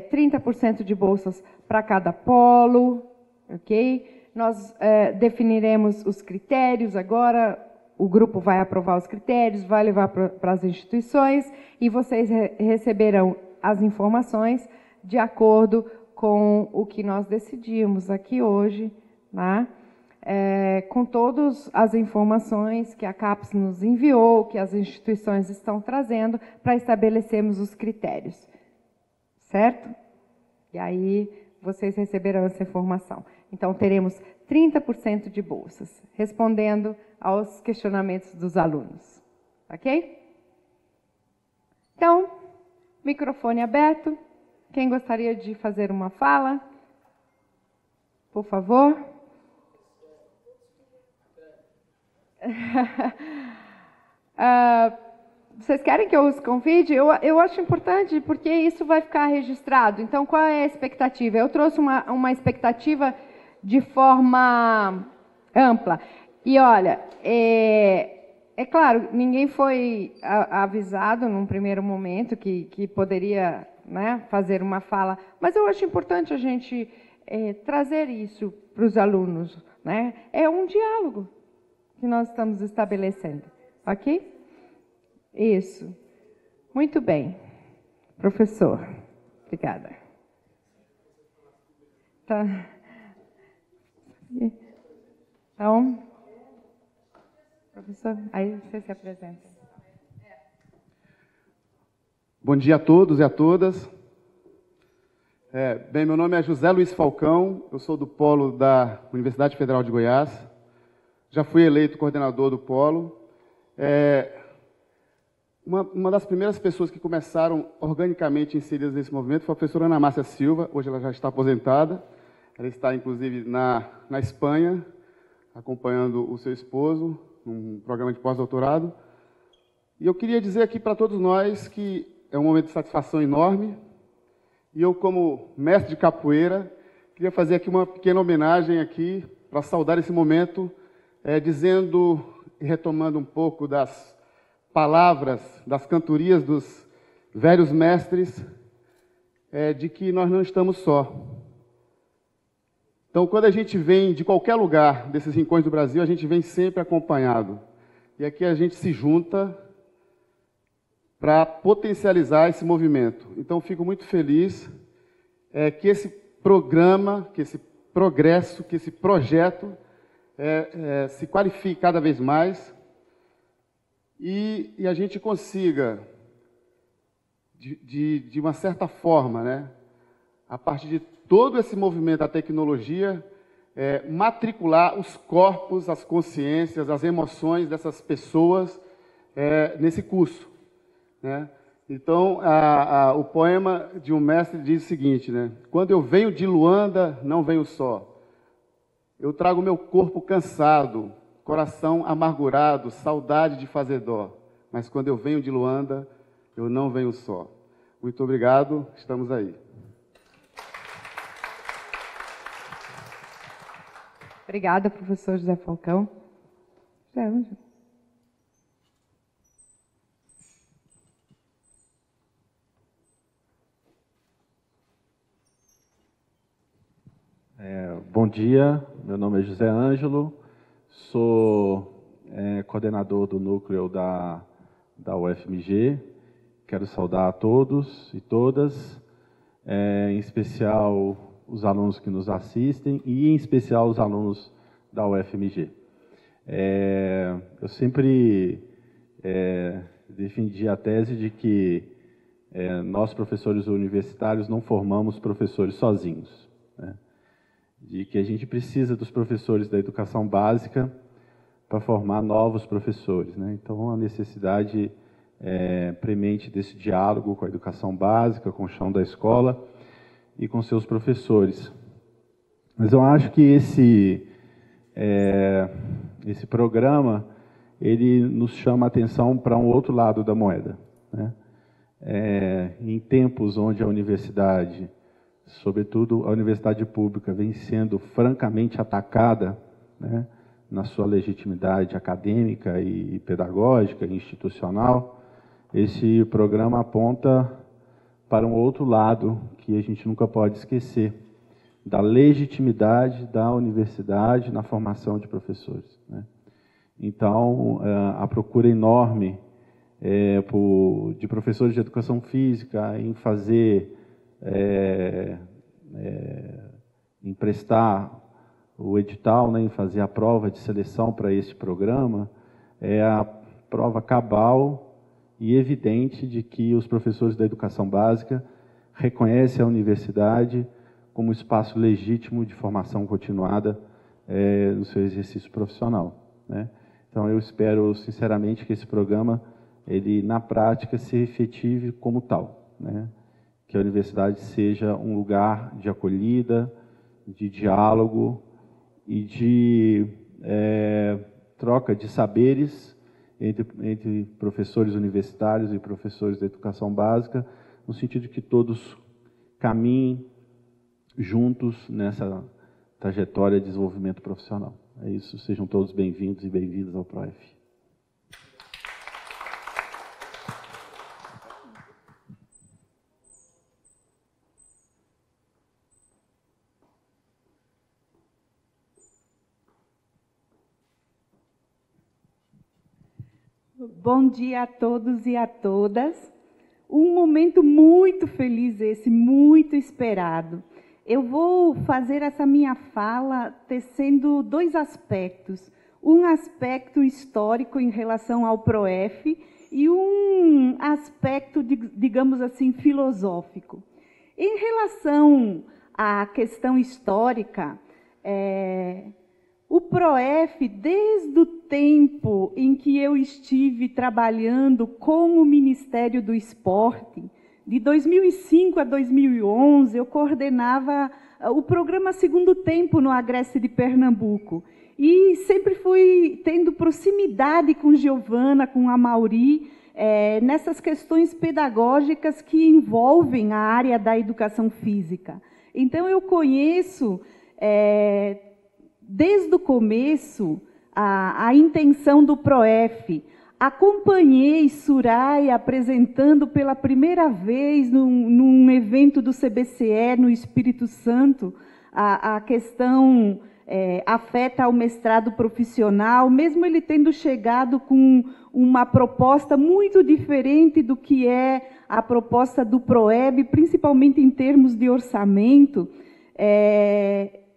30% de bolsas para cada polo, ok? Nós definiremos os critérios agora, o grupo vai aprovar os critérios, vai levar para as instituições e vocês receberão as informações de acordo com o que nós decidimos aqui hoje, né? com todas as informações que a CAPES nos enviou, que as instituições estão trazendo, para estabelecermos os critérios. Certo? E aí vocês receberão essa informação. Então, teremos 30% de bolsas, respondendo aos questionamentos dos alunos. Ok? Então, microfone aberto. Quem gostaria de fazer uma fala? Por favor. Vocês querem que eu os convide? Eu acho importante, porque isso vai ficar registrado. Então, qual é a expectativa? Eu trouxe uma expectativa de forma ampla. E, olha, é claro, ninguém foi avisado num primeiro momento que poderia, né, fazer uma fala, mas eu acho importante a gente trazer isso para os alunos, né? É um diálogo que nós estamos estabelecendo, ok? Isso. Muito bem. Professor, obrigada. Tá. Então, professor, aí você se apresenta. Bom dia a todos e a todas. Bem, meu nome é José Luiz Falcão, eu sou do Polo da Universidade Federal de Goiás. Já fui eleito coordenador do Polo. Uma das primeiras pessoas que começaram organicamente inseridas nesse movimento foi a professora Ana Márcia Silva. Hoje ela já está aposentada. Ela está, inclusive, na Espanha, acompanhando o seu esposo, num programa de pós-doutorado. E eu queria dizer aqui para todos nós que é um momento de satisfação enorme. E eu, como mestre de capoeira, queria fazer aqui uma pequena homenagem aqui para saudar esse momento, dizendo e retomando um pouco das palavras, das cantorias dos velhos mestres, de que nós não estamos só. Então, quando a gente vem de qualquer lugar desses rincões do Brasil, a gente vem sempre acompanhado. E aqui a gente se junta para potencializar esse movimento. Então, fico muito feliz que esse programa, que esse progresso, que esse projeto se qualifique cada vez mais e a gente consiga, de uma certa forma, né, a partir de todo esse movimento da tecnologia, matricular os corpos, as consciências, as emoções dessas pessoas nesse curso, né? Então, o poema de um mestre diz o seguinte, né? Quando eu venho de Luanda, não venho só. Eu trago meu corpo cansado, coração amargurado, saudade de fazer dó. Mas quando eu venho de Luanda, eu não venho só. Muito obrigado, estamos aí. Obrigada, professor José Falcão. José Ângelo. Bom dia, meu nome é José Ângelo, sou coordenador do núcleo da UFMG. Quero saudar a todos e todas, em especial os alunos que nos assistem e em especial os alunos da UFMG. Eu sempre defendi a tese de que nós, professores universitários, não formamos professores sozinhos, né? De que a gente precisa dos professores da educação básica para formar novos professores, né? Então, a necessidade premente desse diálogo com a educação básica, com o chão da escola e com seus professores. Mas eu acho que esse programa, ele nos chama a atenção para um outro lado da moeda, né? Em tempos onde a universidade, sobretudo a universidade pública, vem sendo francamente atacada, né, na sua legitimidade acadêmica e pedagógica e institucional, esse programa aponta para um outro lado que a gente nunca pode esquecer, da legitimidade da universidade na formação de professores, né? Então, a procura enorme de professores de educação física em fazer, emprestar o edital, né, em fazer a prova de seleção para este programa, é a prova cabal e evidente de que os professores da educação básica reconhecem a universidade como espaço legítimo de formação continuada no seu exercício profissional, né? Então, eu espero, sinceramente, que esse programa, ele, na prática, se efetive como tal, né? Que a universidade seja um lugar de acolhida, de diálogo e de troca de saberes entre professores universitários e professores da educação básica, no sentido de que todos caminhem juntos nessa trajetória de desenvolvimento profissional. É isso, sejam todos bem-vindos e bem-vindas ao PROEF. Bom dia a todos e a todas. Um momento muito feliz esse, muito esperado. Eu vou fazer essa minha fala tecendo dois aspectos. Um aspecto histórico em relação ao PROEF e um aspecto, digamos assim, filosófico. Em relação à questão histórica, o PROEF, desde o tempo em que eu estive trabalhando com o Ministério do Esporte, de 2005 a 2011, eu coordenava o programa Segundo Tempo no Agreste de Pernambuco. E sempre fui tendo proximidade com Giovana, com a Mauri, nessas questões pedagógicas que envolvem a área da educação física. Então, eu conheço, desde o começo, a intenção do PROEF. Acompanhei Soraya apresentando pela primeira vez num evento do CBCE, no Espírito Santo, a questão afeta ao mestrado profissional, mesmo ele tendo chegado com uma proposta muito diferente do que é a proposta do PROEB, principalmente em termos de orçamento.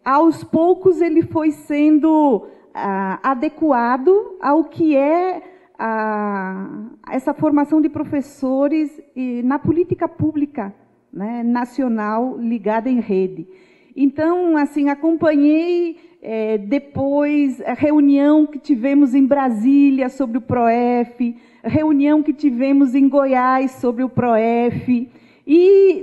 Aos poucos ele foi sendo adequado ao que é essa formação de professores na política pública, né, nacional ligada em rede. Então, assim, acompanhei depois a reunião que tivemos em Brasília sobre o PROEF, reunião que tivemos em Goiás sobre o PROEF, e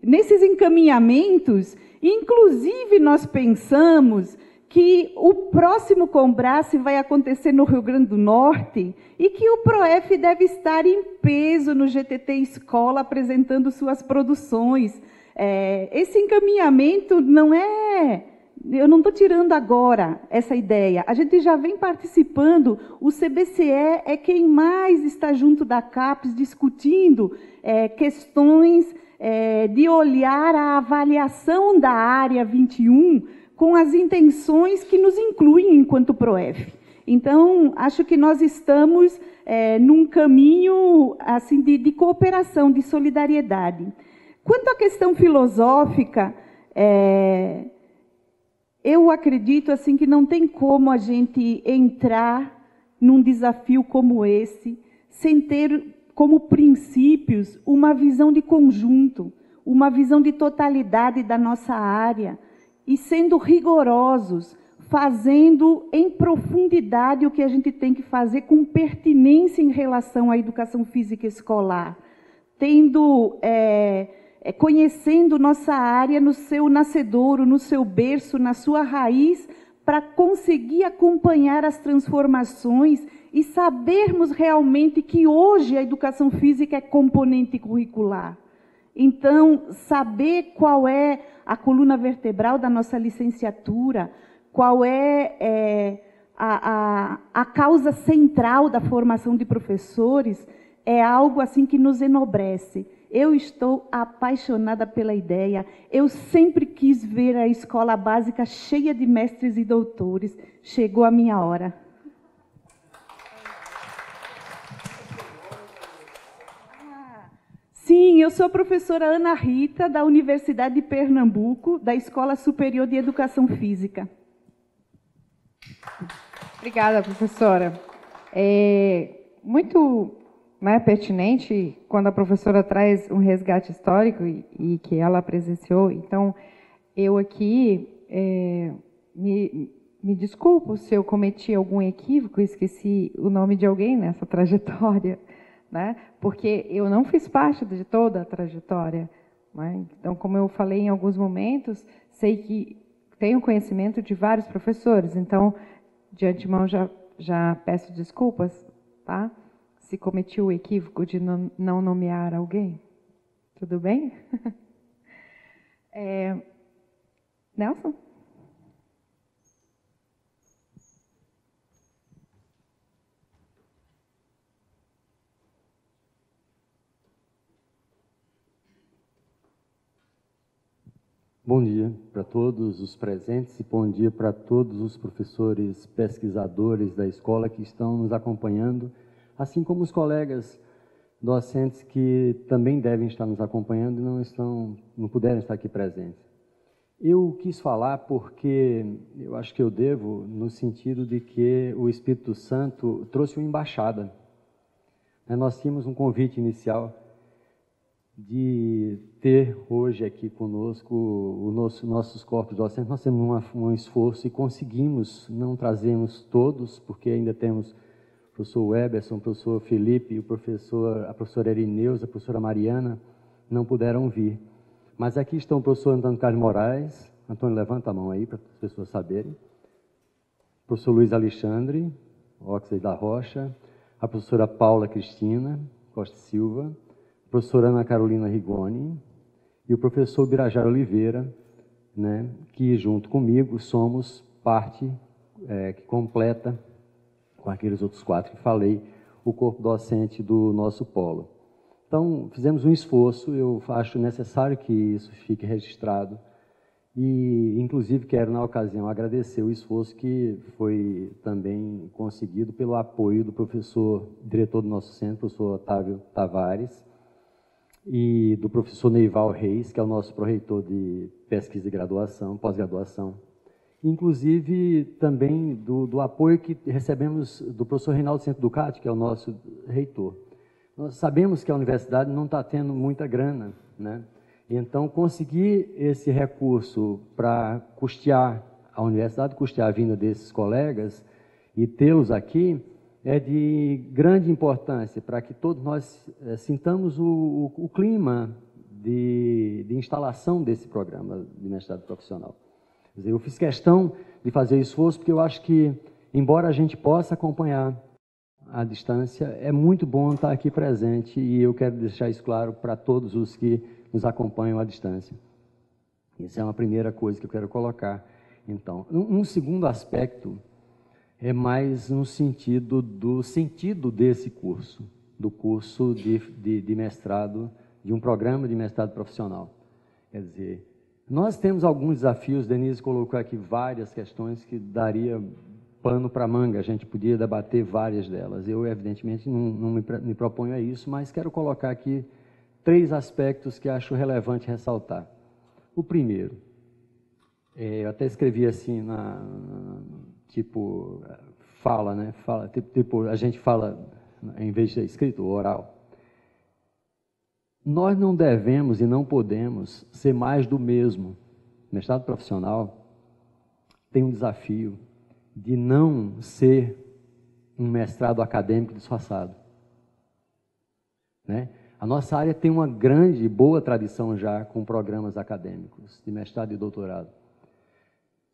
nesses encaminhamentos, inclusive nós pensamos que o próximo Combrace vai acontecer no Rio Grande do Norte e que o PROEF deve estar em peso no GTT Escola apresentando suas produções. Esse encaminhamento não é... Eu não estou tirando agora essa ideia. A gente já vem participando, o CBCE é quem mais está junto da CAPES discutindo questões de olhar a avaliação da área 21 com as intenções que nos incluem enquanto PROEF. Então, acho que nós estamos num caminho assim, de cooperação, de solidariedade. Quanto à questão filosófica, eu acredito assim, que não tem como a gente entrar num desafio como esse sem ter como princípios uma visão de conjunto, uma visão de totalidade da nossa área, e sendo rigorosos, fazendo em profundidade o que a gente tem que fazer com pertinência em relação à educação física escolar, conhecendo nossa área no seu nascedouro, no seu berço, na sua raiz, para conseguir acompanhar as transformações e sabermos realmente que hoje a educação física é componente curricular. Então, saber qual é a coluna vertebral da nossa licenciatura, qual é a causa central da formação de professores, é algo assim que nos enobrece. Eu estou apaixonada pela ideia. Eu sempre quis ver a escola básica cheia de mestres e doutores. Chegou a minha hora. Sim, Sim, eu sou a professora Ana Rita, da Universidade de Pernambuco, da Escola Superior de Educação Física. Obrigada, professora. Muito pertinente quando a professora traz um resgate histórico e que ela presenciou. Então, eu aqui me desculpo se eu cometi algum equívoco, esqueci o nome de alguém nessa trajetória, né? Porque eu não fiz parte de toda a trajetória. Né? Então, como eu falei em alguns momentos, sei que tenho conhecimento de vários professores, então, de antemão, já peço desculpas, tá? Se cometi o equívoco de não nomear alguém. Tudo bem? Nelson? Bom dia para todos os presentes e bom dia para todos os professores pesquisadores da escola que estão nos acompanhando, assim como os colegas docentes que também devem estar nos acompanhando e não puderam estar aqui presentes. Eu quis falar porque eu acho que eu devo no sentido de que o Espírito Santo trouxe uma embaixada. Nós tínhamos um convite inicial de ter hoje aqui conosco nossos corpos docentes. Nós temos um esforço e conseguimos, não trazemos todos, porque ainda temos o professor Weberson, o professor Felipe, a professora Erineuza, a professora Mariana, não puderam vir. Mas aqui estão o professor Antônio Carlos Moraes. Antônio, levanta a mão aí para as pessoas saberem. O professor Luiz Alexandre, Oxley da Rocha, a professora Paula Cristina Costa Silva, a professora Ana Carolina Rigoni e o professor Birajara Oliveira, né, que junto comigo somos parte que completa, com aqueles outros 4 que falei, o corpo docente do nosso polo. Então, fizemos um esforço, eu acho necessário que isso fique registrado e, inclusive, quero, na ocasião, agradecer o esforço que foi também conseguido pelo apoio do professor, diretor do nosso centro, professor Otávio Tavares, e do professor Neival Reis, que é o nosso pró-reitor de pesquisa e graduação, pós-graduação. Inclusive, também do apoio que recebemos do professor Reinaldo Centro Ducati, que é o nosso reitor. Nós sabemos que a universidade não está tendo muita grana, né? Então, conseguir esse recurso para custear a universidade, custear a vinda desses colegas e tê-los aqui, é de grande importância para que todos nós sintamos o clima de instalação desse programa de mestrado profissional. Quer dizer, eu fiz questão de fazer esforço porque eu acho que, embora a gente possa acompanhar à distância, é muito bom estar aqui presente e eu quero deixar isso claro para todos os que nos acompanham à distância. Isso é uma primeira coisa que eu quero colocar. Então, um segundo aspecto é mais no sentido desse curso, do curso de mestrado, de um programa de mestrado profissional. Quer dizer, nós temos alguns desafios, Denise colocou aqui várias questões que daria pano para manga, a gente podia debater várias delas. Eu, evidentemente, não me proponho a isso, mas quero colocar aqui 3 aspectos que acho relevante ressaltar. O primeiro, eu até escrevi assim, fala, né? Tipo, a gente fala, em vez de ser escrito, oral. Nós não devemos e não podemos ser mais do mesmo. O mestrado profissional tem um desafio de não ser um mestrado acadêmico disfarçado. Né? A nossa área tem uma grande, boa tradição já com programas acadêmicos de mestrado e doutorado.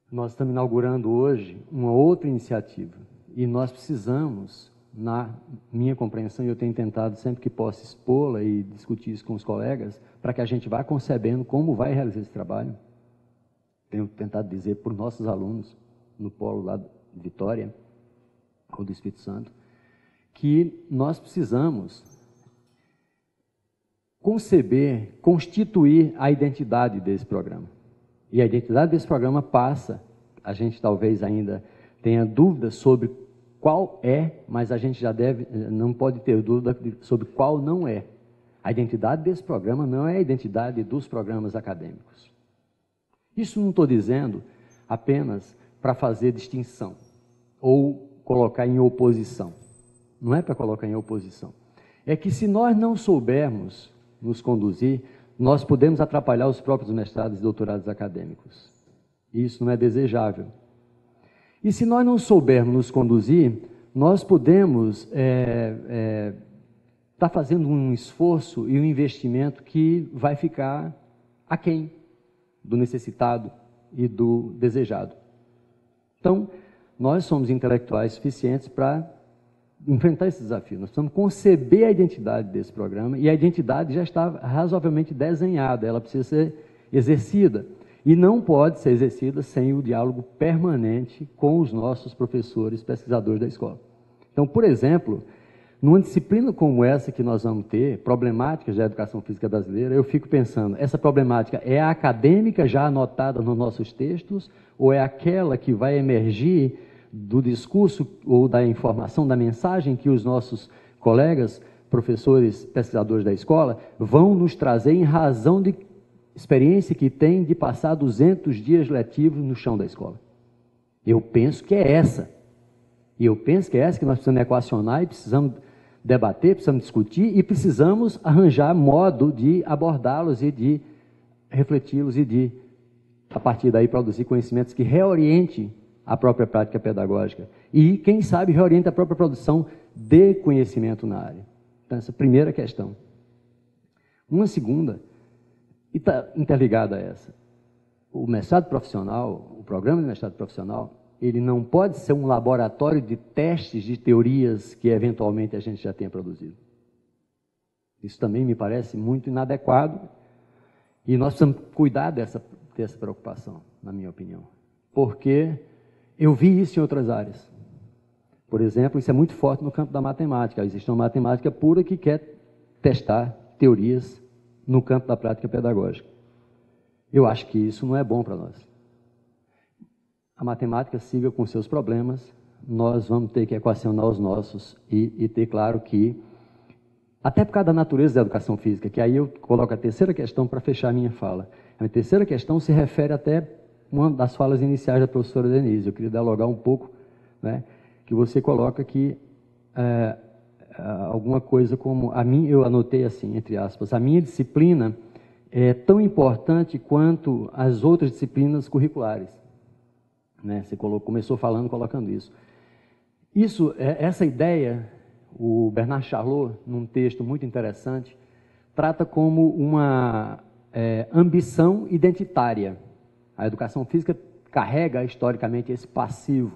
Nós estamos inaugurando hoje uma outra iniciativa e nós precisamos, na minha compreensão, e eu tenho tentado sempre que posso expô-la e discutir isso com os colegas, para que a gente vá concebendo como vai realizar esse trabalho. Tenho tentado dizer para os nossos alunos, no polo lá de Vitória, ou do Espírito Santo, que nós precisamos conceber, constituir a identidade desse programa. E a identidade desse programa passa, a gente talvez ainda tenha dúvidas sobre qual é, mas a gente já não pode ter dúvida sobre qual não é. A identidade desse programa não é a identidade dos programas acadêmicos. Isso não estou dizendo apenas para fazer distinção ou colocar em oposição. Não é para colocar em oposição. É que se nós não soubermos nos conduzir, nós podemos atrapalhar os próprios mestrados e doutorados acadêmicos. Isso não é desejável. E se nós não soubermos nos conduzir, nós podemos estar fazendo um esforço e um investimento que vai ficar aquém do necessitado e do desejado. Então, nós somos intelectuais suficientes para enfrentar esse desafio. Nós precisamos conceber a identidade desse programa, e a identidade já está razoavelmente desenhada, ela precisa ser exercida. E não pode ser exercida sem o diálogo permanente com os nossos professores, pesquisadores da escola. Então, por exemplo, numa disciplina como essa que nós vamos ter, problemáticas da educação física brasileira, eu fico pensando, essa problemática é a acadêmica já anotada nos nossos textos, ou é aquela que vai emergir do discurso ou da informação, da mensagem que os nossos colegas, professores, pesquisadores da escola, vão nos trazer em razão de experiência que tem de passar 200 dias letivos no chão da escola? Eu penso que é essa. E eu penso que é essa que nós precisamos equacionar e precisamos debater, precisamos discutir e precisamos arranjar modo de abordá-los e de refleti-los e de, a partir daí, produzir conhecimentos que reorientem a própria prática pedagógica e, quem sabe, reoriente a própria produção de conhecimento na área. Então, essa é a primeira questão. Uma segunda, e está interligada a essa, o mestrado profissional, o programa de mestrado profissional, ele não pode ser um laboratório de testes de teorias que, eventualmente, a gente já tenha produzido. Isso também me parece muito inadequado e nós precisamos cuidar dessa preocupação, na minha opinião, porque eu vi isso em outras áreas. Por exemplo, isso é muito forte no campo da matemática. Existe uma matemática pura que quer testar teorias no campo da prática pedagógica. Eu acho que isso não é bom para nós. A matemática siga com seus problemas, nós vamos ter que equacionar os nossos e ter claro que, até por causa da natureza da educação física, que aí eu coloco a terceira questão para fechar a minha fala. A terceira questão se refere até uma das falas iniciais da professora Denise. Eu queria dialogar um pouco, né, que você coloca que alguma coisa como, eu anotei assim, entre aspas, a minha disciplina é tão importante quanto as outras disciplinas curriculares. Né? Você começou colocando isso. Essa ideia, o Bernard Charlot, num texto muito interessante, trata como uma ambição identitária. A educação física carrega historicamente esse passivo,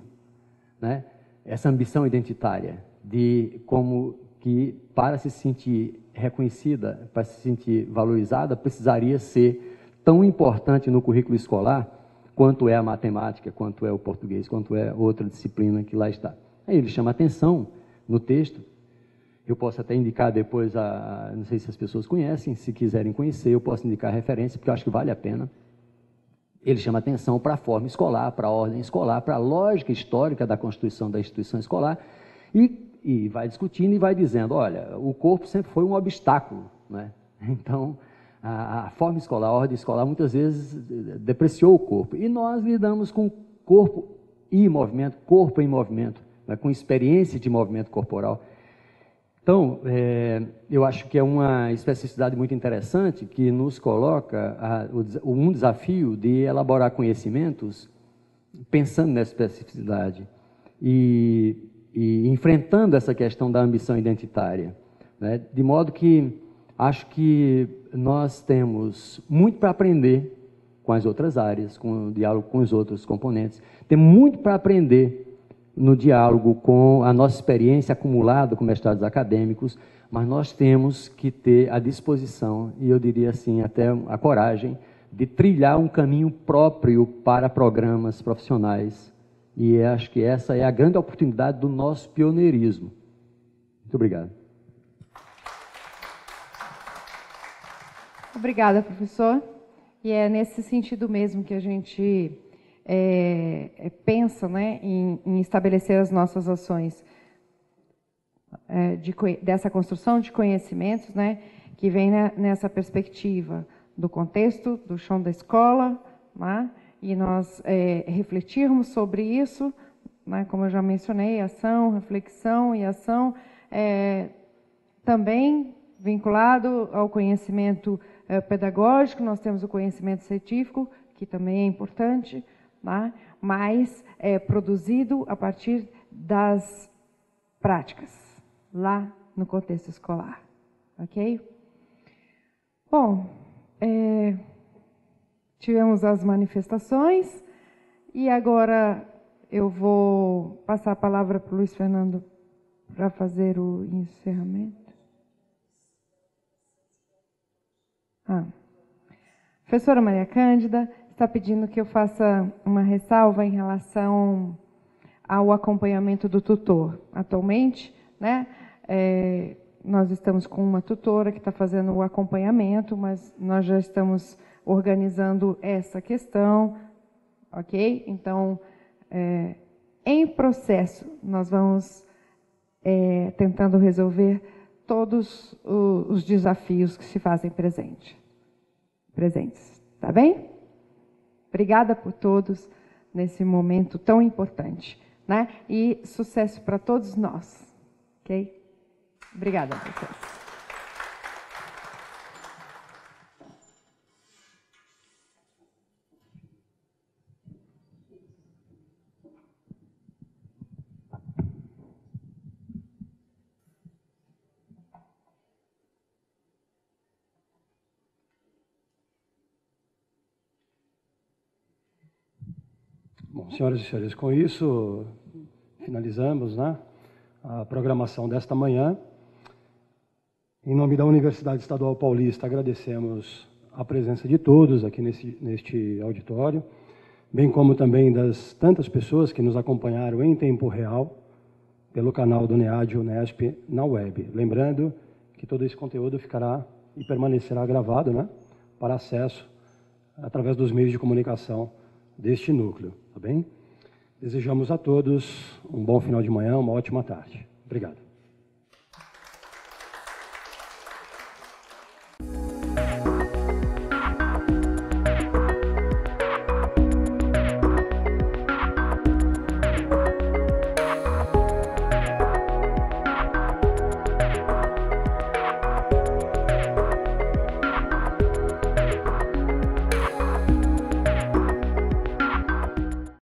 né? Essa ambição identitária, de como que para se sentir reconhecida, para se sentir valorizada, precisaria ser tão importante no currículo escolar quanto é a matemática, quanto é o português, quanto é outra disciplina que lá está. Aí ele chama atenção no texto, eu posso até indicar depois, não sei se as pessoas conhecem, se quiserem conhecer, eu posso indicar a referência, porque eu acho que vale a pena. Ele chama atenção para a forma escolar, para a ordem escolar, para a lógica histórica da constituição da instituição escolar, e vai discutindo e vai dizendo, olha, o corpo sempre foi um obstáculo, né? Então, a forma escolar, a ordem escolar, muitas vezes depreciou o corpo. E nós lidamos com corpo em movimento, né, com experiência de movimento corporal. Então, eu acho que é uma especificidade muito interessante que nos coloca um desafio de elaborar conhecimentos pensando nessa especificidade e enfrentando essa questão da ambição identitária, né, de modo que acho que nós temos muito para aprender com as outras áreas, com o diálogo com os outros componentes, temos muito para aprender no diálogo com a nossa experiência acumulada com mestrados acadêmicos, mas nós temos que ter a disposição, e eu diria assim, até a coragem, de trilhar um caminho próprio para programas profissionais. E acho que essa é a grande oportunidade do nosso pioneirismo. Muito obrigado. Obrigada, professor. E é nesse sentido mesmo que a gente pensa, né, em estabelecer as nossas ações dessa construção de conhecimentos, né, que vem nessa perspectiva do contexto, do chão da escola, né? E nós refletirmos sobre isso, né? Como eu já mencionei, ação, reflexão e ação, também vinculado ao conhecimento pedagógico. Nós temos o conhecimento científico, que também é importante, né? Mas produzido a partir das práticas, lá no contexto escolar. Ok? Bom, tivemos as manifestações e agora eu vou passar a palavra para o Luiz Fernando para fazer o encerramento. Professora Maria Cândida está pedindo que eu faça uma ressalva em relação ao acompanhamento do tutor. Atualmente, né, nós estamos com uma tutora que está fazendo o acompanhamento, mas nós já estamos organizando essa questão, ok? Então, em processo, nós vamos tentando resolver todos os desafios que se fazem presentes. Tá bem? Obrigada por todos nesse momento tão importante, né? E sucesso para todos nós, ok? Obrigada, professor. Bom, senhoras e senhores, com isso finalizamos, né, a programação desta manhã. Em nome da Universidade Estadual Paulista, agradecemos a presença de todos aqui neste auditório, bem como também das tantas pessoas que nos acompanharam em tempo real pelo canal do NEAD Unesp na web. Lembrando que todo esse conteúdo ficará e permanecerá gravado, né, para acesso através dos meios de comunicação deste núcleo, tá bem? Desejamos a todos um bom final de manhã, uma ótima tarde. Obrigado.